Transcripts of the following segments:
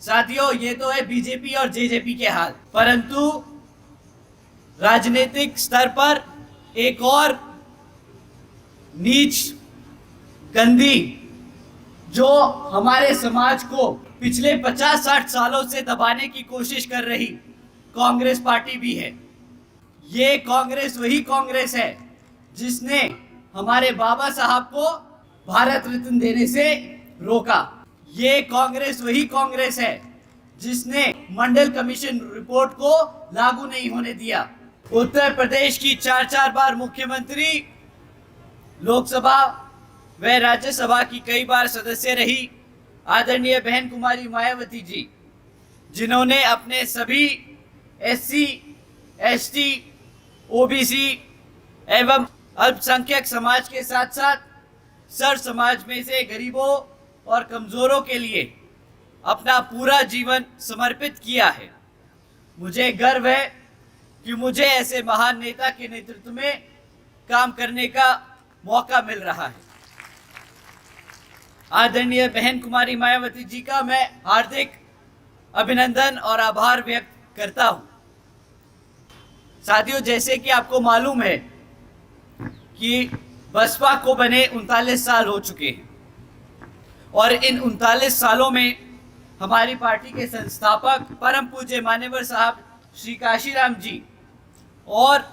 साथियों, ये तो है बीजेपी और जेजेपी के हाल, परंतु राजनीतिक स्तर पर एक और नीच गंदी जो हमारे समाज को पिछले 50-60 सालों से दबाने की कोशिश कर रही कांग्रेस पार्टी भी है। ये कांग्रेस वही कांग्रेस है जिसने हमारे बाबा साहब को भारत रत्न देने से रोका। ये कांग्रेस वही कांग्रेस है जिसने मंडल कमीशन रिपोर्ट को लागू नहीं होने दिया। उत्तर प्रदेश की 4-4 बार मुख्यमंत्री, लोकसभा व राज्यसभा की कई बार सदस्य रही आदरणीय बहन कुमारी मायावती जी, जिन्होंने अपने सभी एससी, एसटी, ओबीसी एवं अल्पसंख्यक समाज के साथ साथ सर समाज में से गरीबों और कमजोरों के लिए अपना पूरा जीवन समर्पित किया है। मुझे गर्व है कि मुझे ऐसे महान नेता के नेतृत्व में काम करने का मौका मिल रहा है। आदरणीय बहन कुमारी मायावती जी का मैं हार्दिक अभिनंदन और आभार व्यक्त करता हूं। साथियों, जैसे कि आपको मालूम है कि बसपा को बने 39 साल हो चुके हैं और इन 39 सालों में हमारी पार्टी के संस्थापक परम पूज्य मान्यवर साहब श्री काशीराम जी और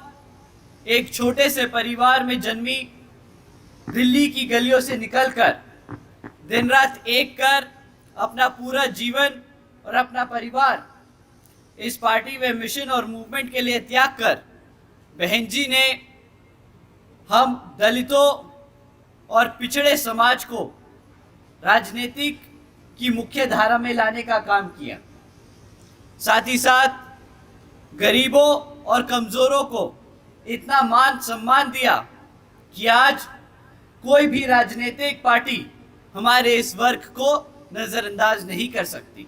एक छोटे से परिवार में जन्मी, दिल्ली की गलियों से निकलकर दिन रात एक कर अपना पूरा जीवन और अपना परिवार इस पार्टी व मिशन और मूवमेंट के लिए त्याग कर बहन जी ने हम दलितों और पिछड़े समाज को राजनीतिक की मुख्य धारा में लाने का काम किया। साथ ही साथ गरीबों और कमजोरों को इतना मान सम्मान दिया कि आज कोई भी राजनीतिक पार्टी हमारे इस वर्ग को नजरअंदाज नहीं कर सकती।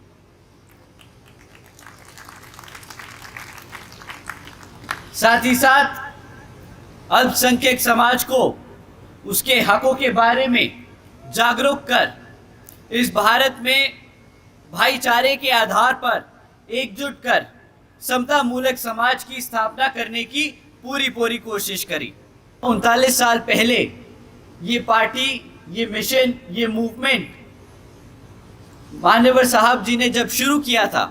साथ ही साथ अल्पसंख्यक समाज को उसके हकों के बारे में जागरूक कर इस भारत में भाईचारे के आधार पर एकजुट कर समता मूलक समाज की स्थापना करने की पूरी कोशिश करी। 39 साल पहले ये पार्टी, ये मिशन, ये मूवमेंट मान्यवर साहब जी ने जब शुरू किया था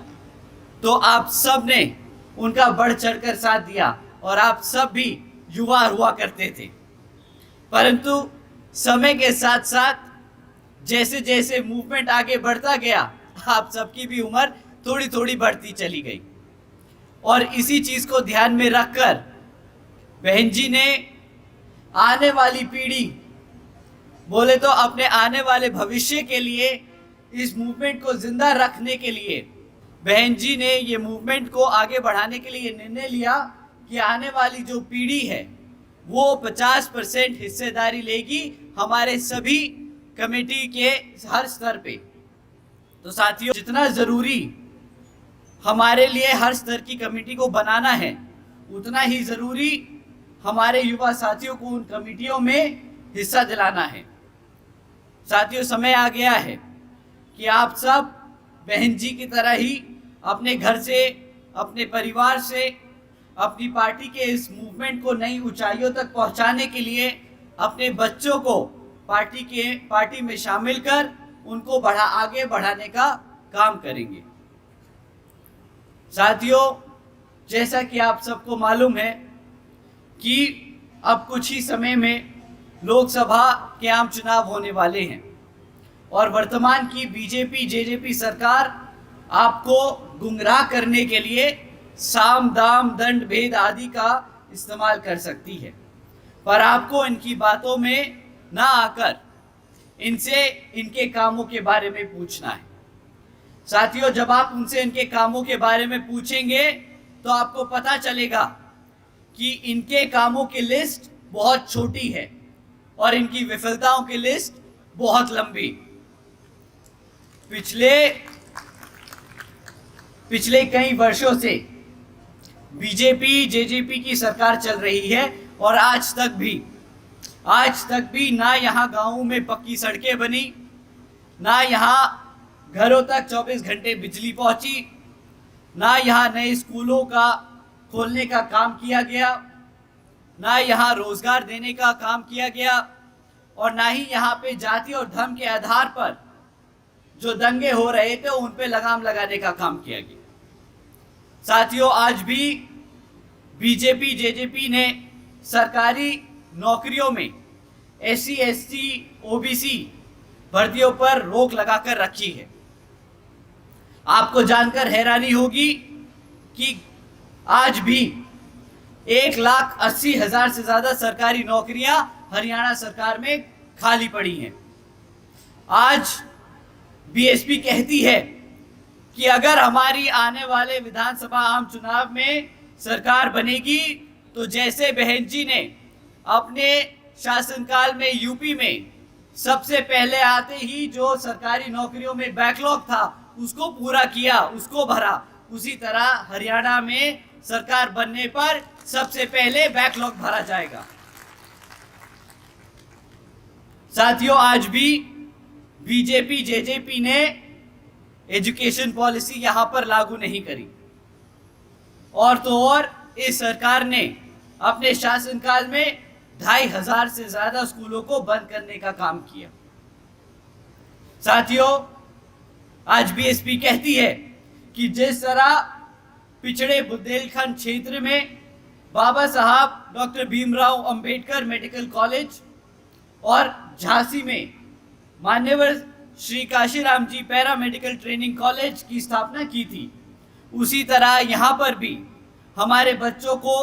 तो आप सब ने उनका बढ़ चढ़कर साथ दिया और आप सब भी युवा हुआ करते थे। परंतु समय के साथ साथ जैसे जैसे मूवमेंट आगे बढ़ता गया, आप सबकी भी उम्र थोड़ी थोड़ी बढ़ती चली गई और इसी चीज को ध्यान में रखकर बहन जी ने आने वाली पीढ़ी, बोले तो अपने आने वाले भविष्य के लिए, इस मूवमेंट को जिंदा रखने के लिए बहन जी ने ये मूवमेंट को आगे बढ़ाने के लिए निर्णय लिया कि आने वाली जो पीढ़ी है वो 50% हिस्सेदारी लेगी हमारे सभी कमेटी के हर स्तर पे। तो साथियों, जितना जरूरी हमारे लिए हर स्तर की कमेटी को बनाना है, उतना ही जरूरी हमारे युवा साथियों को उन कमेटियों में हिस्सा दिलाना है। साथियों, समय आ गया है कि आप सब बहन जी की तरह ही अपने घर से, अपने परिवार से, अपनी पार्टी के इस मूवमेंट को नई ऊंचाइयों तक पहुंचाने के लिए अपने बच्चों को पार्टी में शामिल कर उनको आगे बढ़ाने का काम करेंगे। साथियों, जैसा कि आप सबको मालूम है कि अब कुछ ही समय में लोकसभा के आम चुनाव होने वाले हैं और वर्तमान की बीजेपी जेजेपी सरकार आपको गुमराह करने के लिए साम दाम दंड भेद आदि का इस्तेमाल कर सकती है, पर आपको इनकी बातों में ना आकर इनसे इनके कामों के बारे में पूछना है। साथियों, जब आप उनसे इनके कामों के बारे में पूछेंगे तो आपको पता चलेगा कि इनके कामों की लिस्ट बहुत छोटी है और इनकी विफलताओं की लिस्ट बहुत लंबी। पिछले कई वर्षों से बीजेपी जेजेपी की सरकार चल रही है और आज तक भी ना यहाँ गांवों में पक्की सड़कें बनी, ना यहाँ घरों तक 24 घंटे बिजली पहुंची, ना यहाँ नए स्कूलों का खोलने का काम किया गया, ना यहाँ रोजगार देने का काम किया गया, और ना ही यहाँ पे जाति और धर्म के आधार पर जो दंगे हो रहे थे उन पे लगाम लगाने का काम किया गया। साथियों, आज भी बीजेपी जेजेपी ने सरकारी नौकरियों में SC ST OBC भर्तियों पर रोक लगाकर रखी है। आपको जानकर हैरानी होगी कि आज भी 1,80,000 से ज्यादा सरकारी नौकरियां हरियाणा सरकार में खाली पड़ी हैं। आज BSP कहती है कि अगर हमारी आने वाले विधानसभा आम चुनाव में सरकार बनेगी तो जैसे बहन जी ने अपने शासनकाल में यूपी में सबसे पहले आते ही जो सरकारी नौकरियों में बैकलॉग था उसको पूरा किया, उसको भरा, उसी तरह हरियाणा में सरकार बनने पर सबसे पहले बैकलॉग भरा जाएगा। साथियों, आज भी बीजेपी जेजेपी ने एजुकेशन पॉलिसी यहां पर लागू नहीं करी, और तो और इस सरकार ने अपने शासनकाल में 2,500 से ज्यादा स्कूलों को बंद करने का काम किया। साथियों, आज BSP कहती है कि जिस तरह पिछड़े बुंदेलखंड क्षेत्र में बाबा साहब doctor Bhimrao Ambedkar medical college और झांसी में मान्यवर श्री काशीराम जी पैरा मेडिकल ट्रेनिंग कॉलेज की स्थापना की थी, उसी तरह यहाँ पर भी हमारे बच्चों को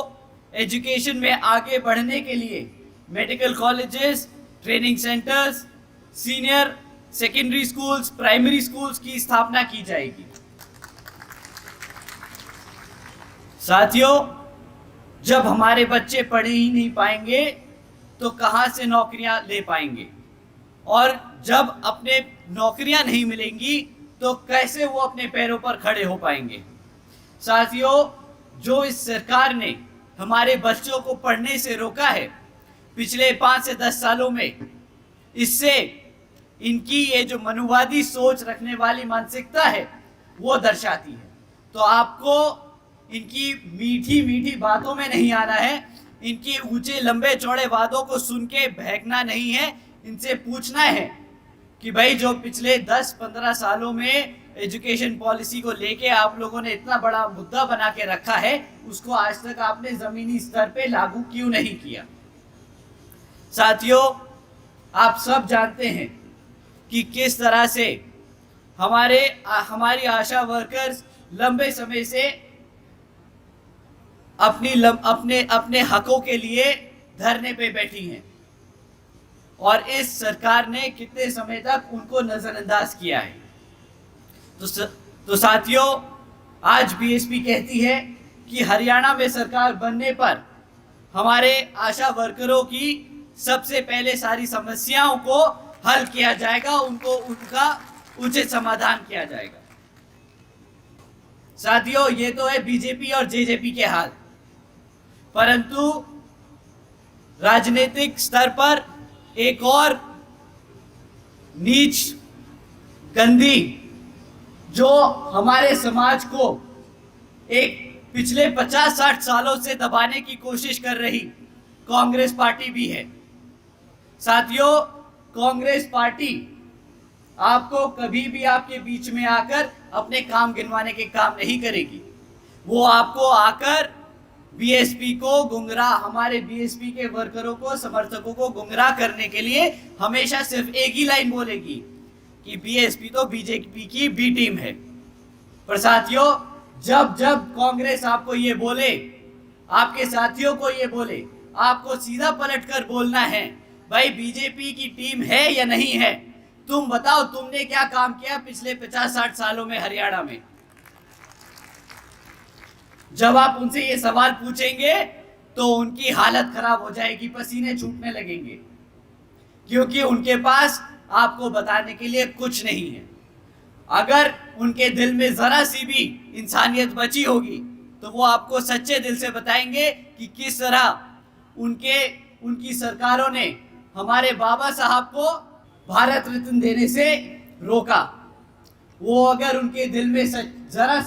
एजुकेशन में आगे बढ़ने के लिए medical colleges, training centres, senior secondary schools, primary schools की स्थापना की जाएगी। साथियों, जब हमारे बच्चे पढ़ ही नहीं पाएंगे तो कहां से नौकरियां ले पाएंगे, और जब अपने नौकरियां नहीं मिलेंगी तो कैसे वो अपने पैरों पर खड़े हो पाएंगे। साथियों, जो इस सरकार ने हमारे बच्चों को पढ़ने से रोका है पिछले 5 से 10 सालों में, इससे इनकी ये जो मनुवादी सोच रखने वाली मानसिकता है वो दर्शाती है। तो आपको इनकी मीठी मीठी बातों में नहीं आना है, इनके ऊंचे लंबे चौड़े वादों को सुन के बहकना नहीं है। इनसे पूछना है कि भाई जो पिछले 10-15 सालों में एजुकेशन पॉलिसी को लेके आप लोगों ने इतना बड़ा मुद्दा बना के रखा है, उसको आज तक आपने जमीनी स्तर पे लागू क्यों नहीं किया। साथियों, आप सब जानते हैं कि किस तरह से हमारी आशा वर्कर्स लंबे समय से अपने हकों के लिए धरने पे बैठी हैं, और इस सरकार ने कितने समय तक उनको नजरअंदाज किया है। तो साथियों, आज BSP कहती है कि हरियाणा में सरकार बनने पर हमारे आशा वर्करों की सबसे पहले सारी समस्याओं को हल किया जाएगा, उनका उचित समाधान किया जाएगा। साथियों, ये तो है बीजेपी और जेजेपी के हाल, परंतु राजनीतिक स्तर पर एक और नीच गंदी जो हमारे समाज को एक पिछले 50-60 सालों से दबाने की कोशिश कर रही कांग्रेस पार्टी भी है। साथियों, कांग्रेस पार्टी आपको कभी भी आपके बीच में आकर अपने काम गिनवाने के काम नहीं करेगी। वो आपको आकर BSP को गुमराह, हमारे BSP के वर्करों को, समर्थकों को गुमराह करने के लिए हमेशा सिर्फ एक ही लाइन बोलेगी कि BSP तो बीजेपी की बी टीम है। पर साथियों, जब जब कांग्रेस आपको ये बोले, आपके साथियों को ये बोले, आपको सीधा पलटकर बोलना है, भाई बीजेपी की टीम है या नहीं है, तुम बताओ तुमने क्या काम किया पिछले 50-60 सालों में हरियाणा में। जब आप उनसे ये सवाल पूछेंगे तो उनकी हालत खराब हो जाएगी, पसीने छूटने लगेंगे, क्योंकि उनके पास आपको बताने के लिए कुछ नहीं है। अगर उनके दिल में जरा सी भी इंसानियत बची होगी तो वो आपको सच्चे दिल से बताएंगे कि किस तरह उनकी सरकारों ने हमारे बाबा साहब को भारत रत्न देने से रोका। वो अगर उनके दिल में जरा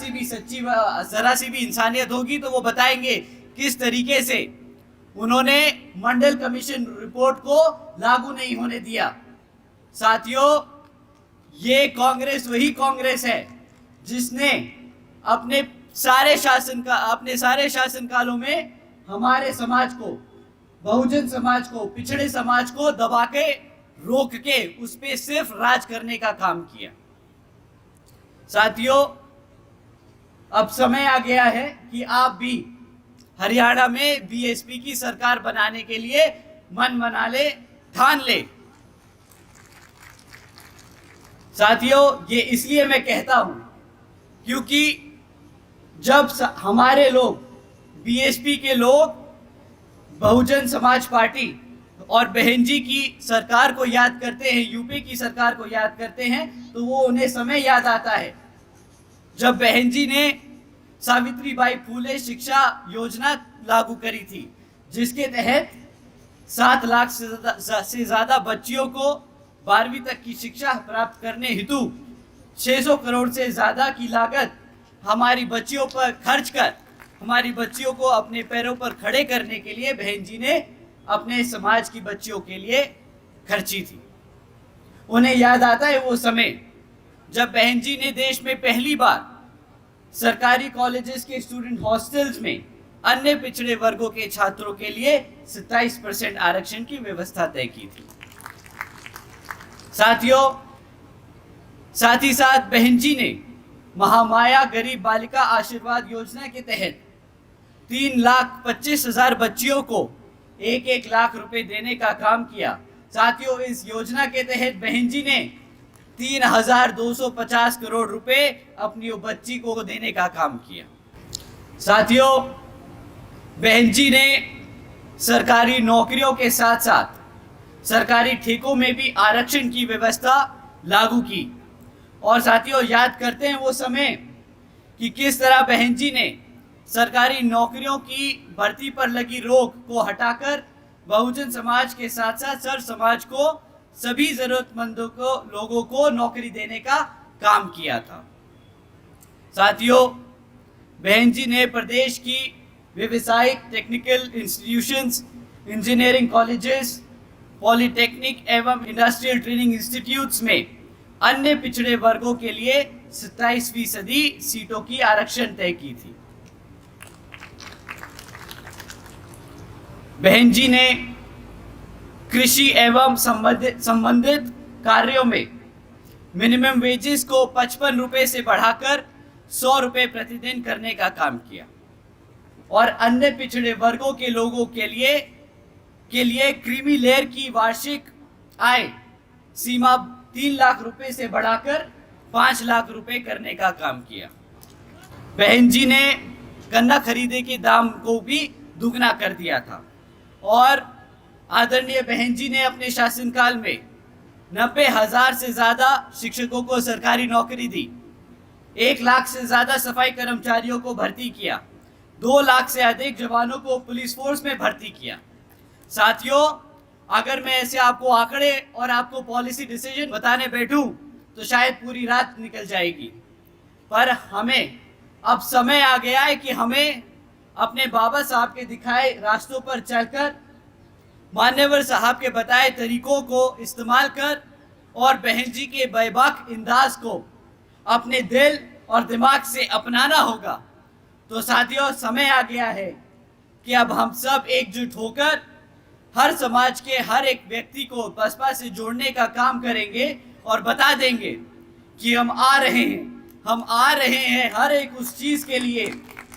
सी भी इंसानियत होगी तो वो बताएंगे किस तरीके से उन्होंने मंडल कमीशन रिपोर्ट को लागू नहीं होने दिया। साथियों, ये कांग्रेस वही कांग्रेस है जिसने अपने सारे शासनकालों में हमारे समाज को, बहुजन समाज को, पिछड़े समाज को दबा के, रोक के उस पे सिर्फ राज करने का काम किया। साथियों, अब समय आ गया है कि आप भी हरियाणा में बीएसपी की सरकार बनाने के लिए मन बना ले, ठान ले। साथियों, ये इसलिए मैं कहता हूं क्योंकि जब हमारे लोग, बीएसपी के लोग, बहुजन समाज पार्टी और बहन जी की सरकार को याद करते हैं, यूपी की सरकार को याद करते हैं, तो वो उन्हें समय याद आता है जब बहन जी ने सावित्रीबाई फूले शिक्षा योजना लागू करी थी, जिसके तहत 7 लाख से ज्यादा बच्चियों को 12वीं तक की शिक्षा प्राप्त करने हेतु 600 करोड़ से ज्यादा की लागत हमारी बच्चियों पर खर्च कर हमारी बच्चियों को अपने पैरों पर खड़े करने के लिए बहन जी ने अपने समाज की बच्चियों के लिए खर्ची थी। उन्हें याद आता है वो समय जब बहन जी ने देश में पहली बार सरकारी कॉलेजेस के स्टूडेंट हॉस्टल्स में अन्य पिछड़े वर्गों के छात्रों के लिए 27% आरक्षण की व्यवस्था तय की थी। साथियों, साथ ही साथ बहन जी ने महामाया गरीब बालिका आशीर्वाद योजना के तहत 3,25,000 बच्चियों को 1-1 लाख रुपए देने का काम किया। साथियों, इस योजना के तहत बहन जी ने 3,250 करोड़ रुपए अपनी बच्ची को देने का काम किया। साथियों, बहन जी ने सरकारी नौकरियों के साथ साथ सरकारी ठेकों में भी आरक्षण की व्यवस्था लागू की। और साथियों, याद करते हैं वो समय कि किस तरह बहन जी ने सरकारी नौकरियों की भर्ती पर लगी रोक को हटाकर बहुजन समाज के साथ साथ सर्व समाज को, सभी जरूरतमंदों को, लोगों को नौकरी देने का काम किया था। साथियों, बहन जी ने प्रदेश की व्यावसायिक technical institutions, engineering colleges, polytechnic एवं इंडस्ट्रियल ट्रेनिंग इंस्टीट्यूट्स में अन्य पिछड़े वर्गों के लिए 27% सीटों की आरक्षण तय की थी। बहन जी ने कृषि एवं संबंधित कार्यों में मिनिमम वेजेस को 55 रुपए से बढ़ाकर 100 रुपए प्रतिदिन करने का काम किया और अन्य पिछड़े वर्गों के लोगों के लिए क्रीमी लेयर की वार्षिक आय सीमा 3 लाख रुपए से बढ़ाकर 5 लाख रुपए करने का काम किया। बहन जी ने गन्ना खरीदे के दाम को भी दुगना कर दिया था और आदरणीय बहन जी ने अपने शासनकाल में 90,000 से ज्यादा शिक्षकों को सरकारी नौकरी दी, 1 लाख से ज्यादा सफाई कर्मचारियों को भर्ती किया, 2 लाख से अधिक जवानों को पुलिस फोर्स में भर्ती किया। साथियों, अगर मैं ऐसे आपको आंकड़े और आपको पॉलिसी डिसीजन बताने बैठूं तो शायद पूरी रात निकल जाएगी, पर हमें अब समय आ गया है कि हमें अपने बाबा साहब के दिखाए रास्तों पर चलकर, मान्यवर साहब के बताए तरीकों को इस्तेमाल कर और बहन जी के बेबाक अंदाज को अपने दिल और दिमाग से अपनाना होगा। तो साथियों, समय आ गया है कि अब हम सब एकजुट होकर हर समाज के हर एक व्यक्ति को बसपा से जोड़ने का काम करेंगे और बता देंगे कि हम आ रहे हैं हर एक उस चीज के लिए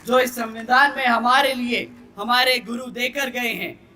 जो इस संविधान में हमारे लिए हमारे गुरु देकर गए हैं।